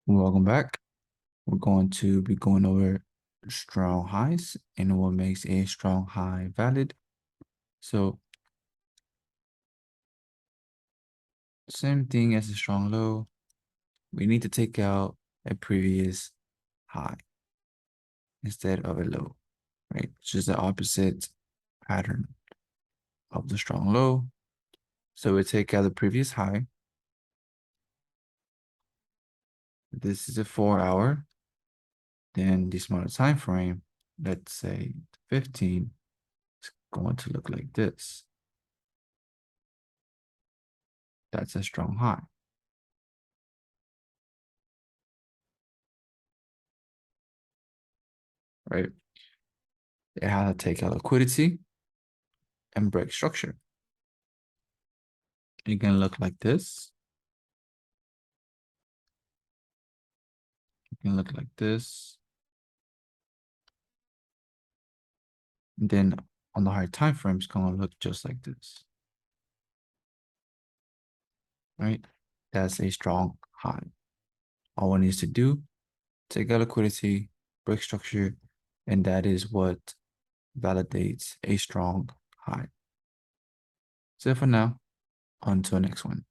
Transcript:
Welcome back. We're going to be going over strong highs and what makes a strong high valid. So same thing as a strong low. We need to take out a previous high instead of a low, right? Which is the opposite pattern of the strong low. So we take out the previous high. This is a 4 hour. Then the smaller time frame, let's say 15, is going to look like this. That's a strong high. Right? It has to take out liquidity and break structure. It can look like this. It can look like this. And then on the higher time frame, it's going to look just like this. Right? That's a strong high. All one needs to do, take out liquidity, break structure, and that is what validates a strong high. So for now, on to the next one.